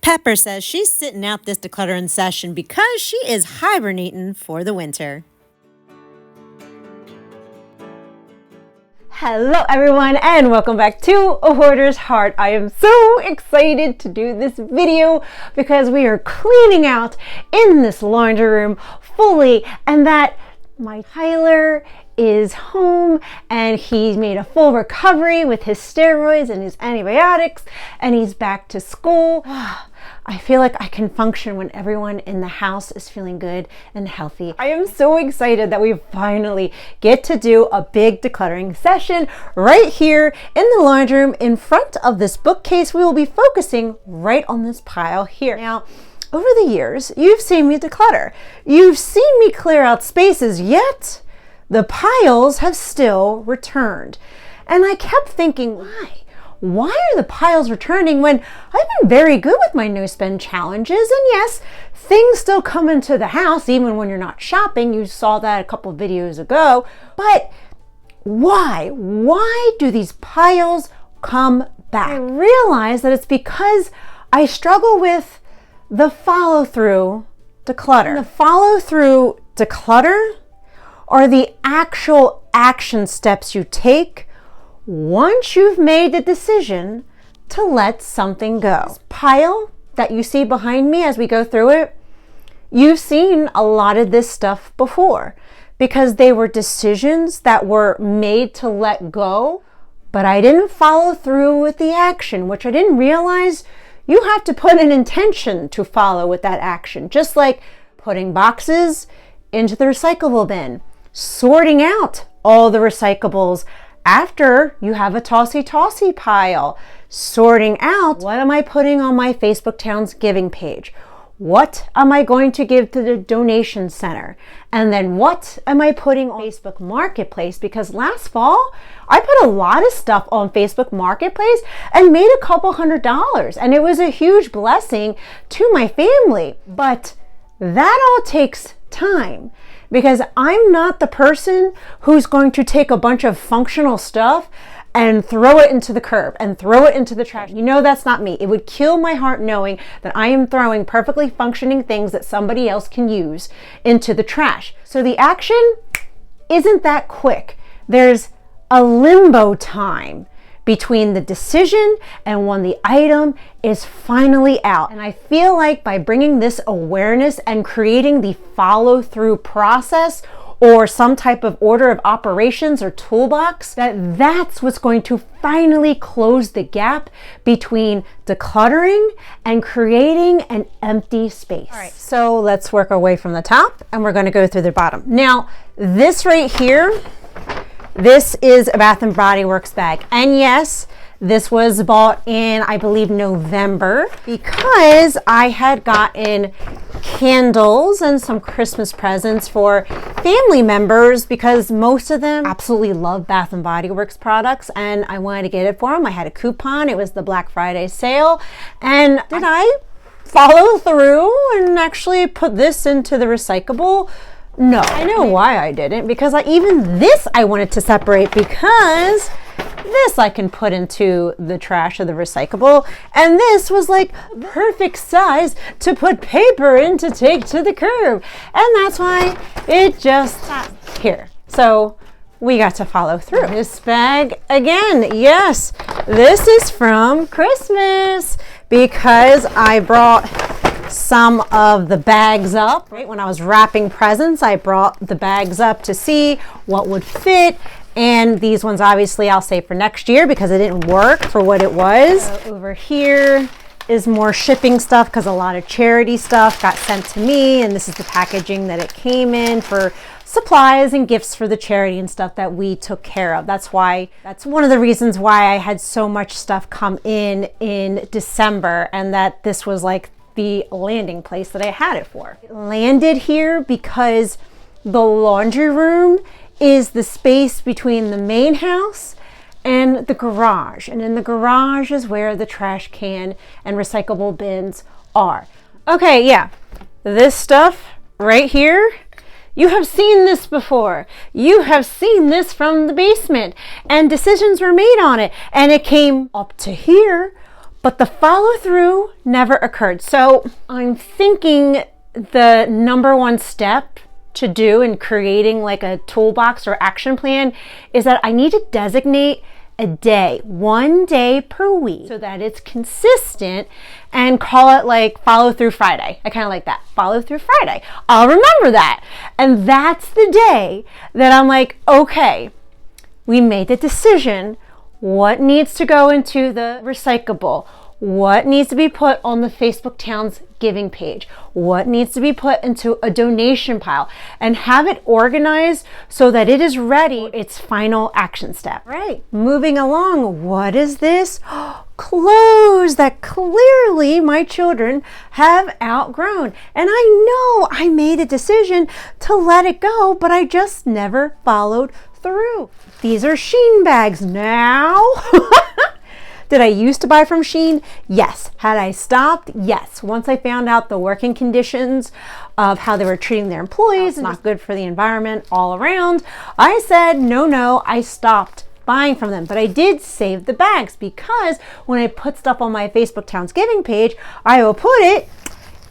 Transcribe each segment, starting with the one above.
Pepper says she's sitting out this decluttering session because she is hibernating for the winter. Hello everyone and welcome back to A Hoarder's Heart. I am so excited to do this video because we are cleaning out in this laundry room fully, and that my Tyler is home and he's made a full recovery with his steroids and his antibiotics and he's back to school. I feel like I can function when everyone in the house is feeling good and healthy. I am so excited that we finally get to do a big decluttering session right here in the laundry room in front of this bookcase. We will be focusing right on this pile here. Now, over the years, you've seen me declutter. You've seen me clear out spaces, yet the piles have still returned. And I kept thinking, why? Why are the piles returning when I've been very good with my no spend challenges? And yes, things still come into the house even when you're not shopping. You saw that a couple of videos ago. But why? Why do these piles come back? I realize that it's because I struggle with the follow-through declutter. The follow-through declutter are the actual action steps you take once you've made the decision to let something go. This pile that you see behind me as we go through it, you've seen a lot of this stuff before because they were decisions that were made to let go, but I didn't follow through with the action, which I didn't realize you have to put an intention to follow with that action. Just like putting boxes into the recyclable bin, sorting out all the recyclables after you have a tossy pile, sorting out what am I putting on my Facebook Towns giving page? What am I going to give to the donation center? And then what am I putting on Facebook Marketplace? Because last fall, I put a lot of stuff on Facebook Marketplace and made a couple $100s. And it was a huge blessing to my family. But that all takes time, because I'm not the person who's going to take a bunch of functional stuff and throw it into the curb and throw it into the trash. You know, that's not me. It would kill my heart knowing that I am throwing perfectly functioning things that somebody else can use into the trash. So the action isn't that quick. There's a limbo time between the decision and when the item is finally out. And I feel like by bringing this awareness and creating the follow-through process or some type of order of operations or toolbox, that's what's going to finally close the gap between decluttering and creating an empty space. All right, so let's work our way from the top and we're going to go through the bottom. Now, this right here, this is a Bath & Body Works bag. And yes, this was bought in, I believe, November because I had gotten candles and some Christmas presents for family members because most of them absolutely love Bath & Body Works products and I wanted to get it for them. I had a coupon. It was the Black Friday sale. And did I follow through and actually put this into the recyclable? No. I know why I didn't, because even this I wanted to separate because this I can put into the trash or the recyclable, and this was like perfect size to put paper in to take to the curb, and that's why it just sat here. So we got to follow through. This bag again, yes, this is from Christmas because I brought some of the bags up. Right when I was wrapping presents, I brought the bags up to see what would fit. And these ones, obviously, I'll save for next year because it didn't work for what it was. Over here is more shipping stuff because a lot of charity stuff got sent to me. And this is the packaging that it came in for supplies and gifts for the charity and stuff that we took care of. That's one of the reasons why I had so much stuff come in December, and that this was like the landing place that I had it for. It landed here because the laundry room is the space between the main house and the garage. And in the garage is where the trash can and recyclable bins are. Okay, yeah, this stuff right here, you have seen this before. You have seen this from the basement and decisions were made on it and it came up to here. but the follow through never occurred. So I'm thinking the number one step to do in creating like a toolbox or action plan is that I need to designate a day, 1 day per week, so that it's consistent, and call it like follow through Friday. I kind of like that. Follow through Friday. I'll remember that. And that's the day that I'm like, okay, we made the decision. What needs to go into the recyclable? What needs to be put on the Facebook Towns giving page? What needs to be put into a donation pile? And have it organized so that it is ready for its final action step. Right. Moving along, what is this? Clothes that clearly my children have outgrown. And I know I made a decision to let it go, but I just never followed through. These are Shein bags now. Did I used to buy from Shein? Yes. Had I stopped? Yes. Once I found out the working conditions of how they were treating their employees, not good for the environment all around, I said, no, I stopped buying from them. But I did save the bags, because when I put stuff on my Facebook Towns giving page, I will put it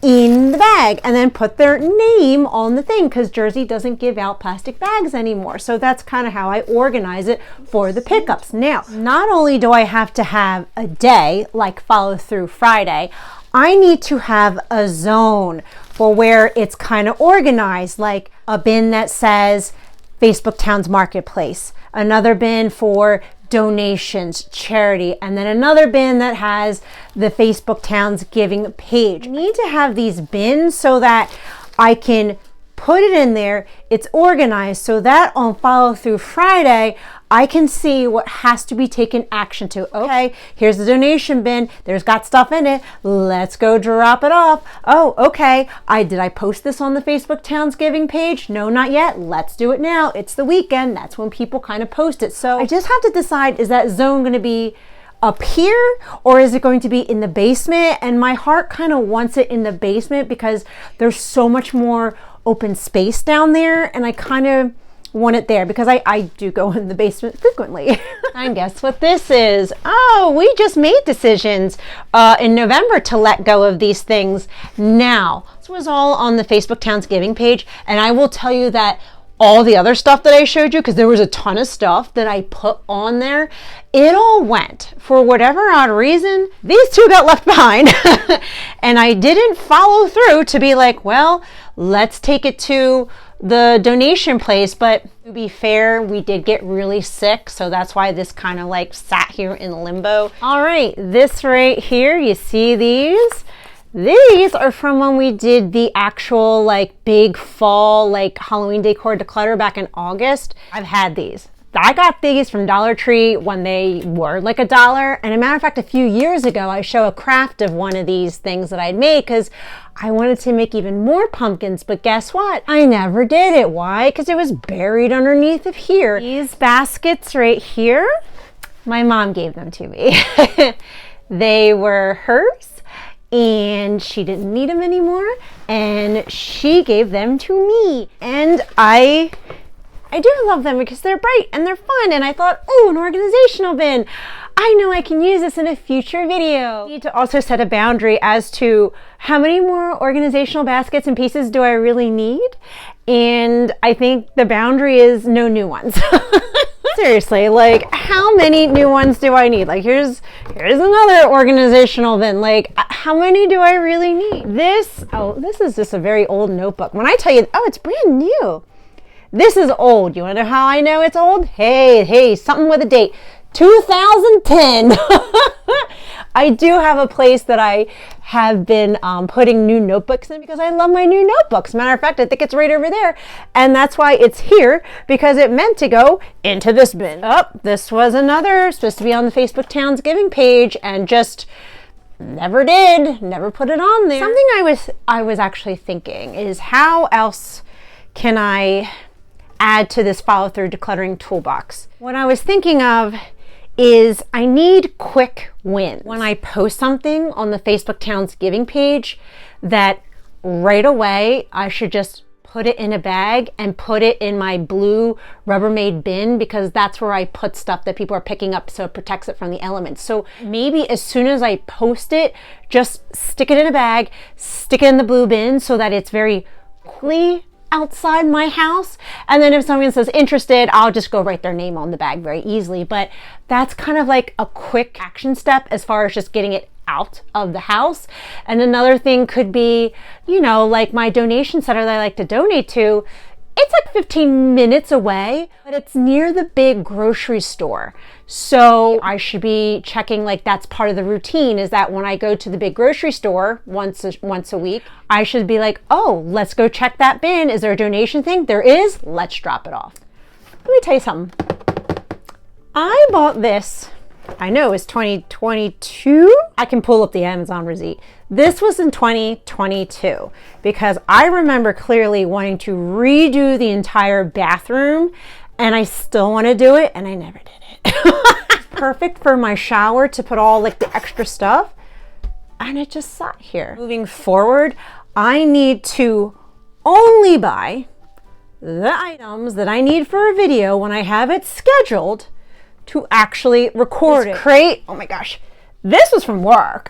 in the bag and then put their name on the thing, because Jersey doesn't give out plastic bags anymore. So that's kind of how I organize it for the pickups. Now, not only do I have to have a day like follow through Friday, I need to have a zone for where it's kind of organized, like a bin that says Facebook Towns Marketplace, another bin for donations, charity, and then another bin that has the Facebook Towns giving page. I need to have these bins so that I can put it in there, it's organized, so that on follow through Friday, I can see what has to be taken action to. Okay, here's the donation bin. There's got stuff in it. Let's go drop it off. Oh, okay. Did I post this on the Facebook Towns giving page? No, not yet. Let's do it now. It's the weekend. That's when people kind of post it. So I just have to decide, is that zone going to be up here, or is it going to be in the basement? And my heart kind of wants it in the basement, because there's so much more open space down there, and I kind of want it there, because I do go in the basement frequently. And guess what this is? Oh, we just made decisions in November to let go of these things. Now, this was all on the Facebook Towns giving page, and I will tell you that all the other stuff that I showed you, because there was a ton of stuff that I put on there, it all went, for whatever odd reason, these two got left behind. And I didn't follow through to be like, well, let's take it to the donation place. But to be fair, we did get really sick, so that's why this kind of like sat here in limbo. All right, this right here, you see these? These are from when we did the actual like big fall like Halloween decor declutter back in August. I've had these. I got these from Dollar Tree when they were like $1. And a matter of fact, a few years ago, I show a craft of one of these things that I'd made, because I wanted to make even more pumpkins. But guess what? I never did it. Why? Because it was buried underneath of here. These baskets right here, my mom gave them to me. They were hers, and she didn't need them anymore, and she gave them to me. And I do love them because they're bright and they're fun. And I thought, oh, an organizational bin. I know I can use this in a future video. I need to also set a boundary as to how many more organizational baskets and pieces do I really need. And I think the boundary is no new ones. Seriously, like how many new ones do I need? Like here's another organizational bin. Like how many do I really need? This is just a very old notebook. When I tell you, oh, it's brand new. This is old. You want to know how I know it's old? Hey, something with a date. 2010. I do have a place that I have been putting new notebooks in, because I love my new notebooks. Matter of fact, I think it's right over there. And that's why it's here, because it meant to go into this bin. Oh, this was another supposed to be on the Facebook Towns giving page, and just never did. Never put it on there. Something I was actually thinking is, how else can I add to this follow through decluttering toolbox? What I was thinking of is I need quick wins. When I post something on the Facebook Towns giving page, that right away I should just put it in a bag and put it in my blue Rubbermaid bin, because that's where I put stuff that people are picking up, so it protects it from the elements. So maybe as soon as I post it, just stick it in a bag, stick it in the blue bin so that it's very quickly outside my house. And then if someone says interested, I'll just go write their name on the bag very easily. But that's kind of like a quick action step as far as just getting it out of the house. And another thing could be, you know, like my donation center that I like to donate to, it's like 15 minutes away, but it's near the big grocery store. So I should be checking, like that's part of the routine, is that when I go to the big grocery store once a week, I should be like, oh, let's go check that bin. Is there a donation thing? There is. Let's drop it off. Let me tell you something. I bought this, I know it's 2022. I can pull up the Amazon receipt. This was in 2022 because I remember clearly wanting to redo the entire bathroom, and I still want to do it, and I never did it. It's perfect for my shower to put all like the extra stuff, and it just sat here. Moving forward, I need to only buy the items that I need for a video when I have it scheduled to actually record it. Crate, oh my gosh, this was from work.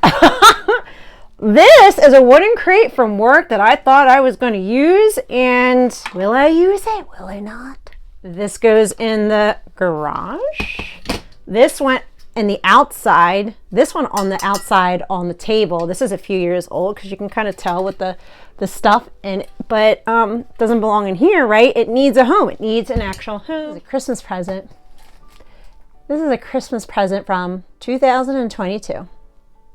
This is a wooden crate from work that I thought I was going to use, and will I use it? Will I not? This goes in the garage. This went in the outside. This one on the outside on the table. This is a few years old because you can kind of tell with the stuff in it, but doesn't belong in here, right? It needs a home. It needs an actual home. It's a Christmas present. This is a Christmas present from 2022.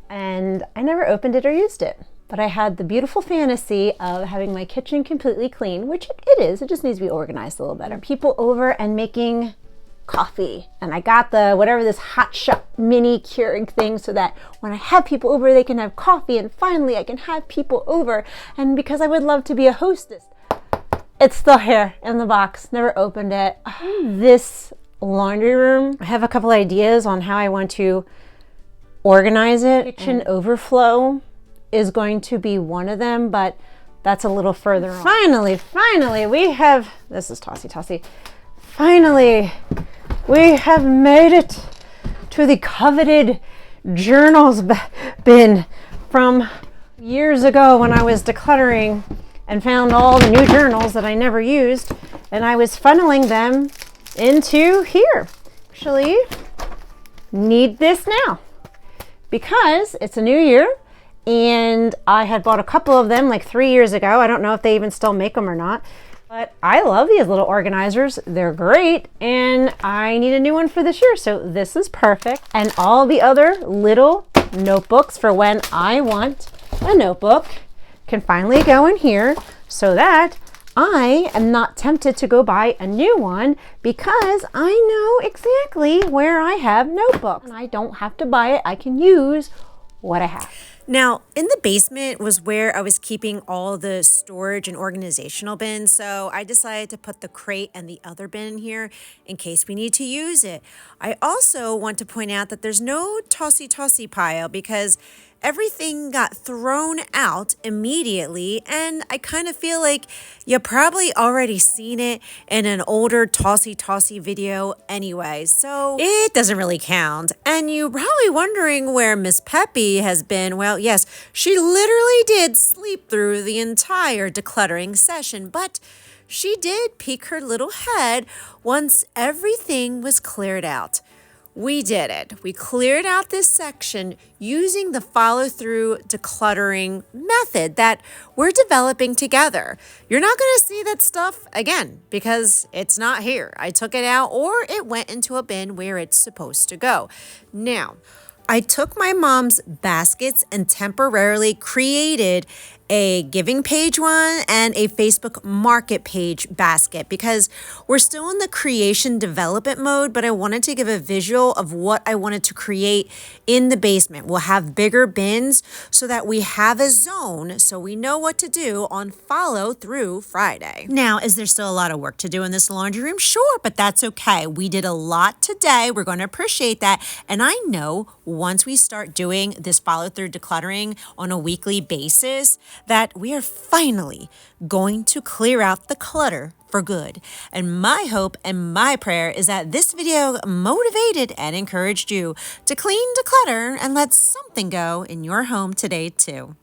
And I never opened it or used it, but I had the beautiful fantasy of having my kitchen completely clean, which it is. It just needs to be organized a little better. People over and making coffee. And I got the, whatever, this hot shot mini Keurig thing, so that when I have people over, they can have coffee, and finally I can have people over. And because I would love to be a hostess, it's still here in the box. Never opened it. This laundry room, I have a couple ideas on how I want to organize it. Kitchen overflow is going to be one of them, but that's a little further on. Finally, we have, this is tossy. Finally, we have made it to the coveted journals bin from years ago when I was decluttering and found all the new journals that I never used, and I was funneling them into here. Actually, need this now because it's a new year, and I had bought a couple of them like 3 years ago. I don't know if they even still make them or not, but I love these little organizers. They're great, and I need a new one for this year, so this is perfect. And all the other little notebooks for when I want a notebook can finally go in here, so that I am not tempted to go buy a new one, because I know exactly where I have notebooks. And I don't have to buy it. I can use what I have. Now, in the basement was where I was keeping all the storage and organizational bins, so I decided to put the crate and the other bin in here in case we need to use it. I also want to point out that there's no tossy pile because everything got thrown out immediately, and I kind of feel like you probably already seen it in an older tossy video anyway, so it doesn't really count. And you're probably wondering where Miss Peppy has been. Well, yes, she literally did sleep through the entire decluttering session, but she did peek her little head once everything was cleared out. We did it. We cleared out this section using the follow-through decluttering method that we're developing together. You're not going to see that stuff again because it's not here. I took it out, or it went into a bin where it's supposed to go. Now, I took my mom's baskets and temporarily created a giving page one and a Facebook market page basket because we're still in the creation development mode, but I wanted to give a visual of what I wanted to create in the basement. We'll have bigger bins so that we have a zone so we know what to do on follow through Friday. Now, is there still a lot of work to do in this laundry room? Sure, but that's okay. We did a lot today. We're going to appreciate that. And I know once we start doing this follow through decluttering on a weekly basis, that we are finally going to clear out the clutter for good. And my hope and my prayer is that this video motivated and encouraged you to clean, declutter, and let something go in your home today too.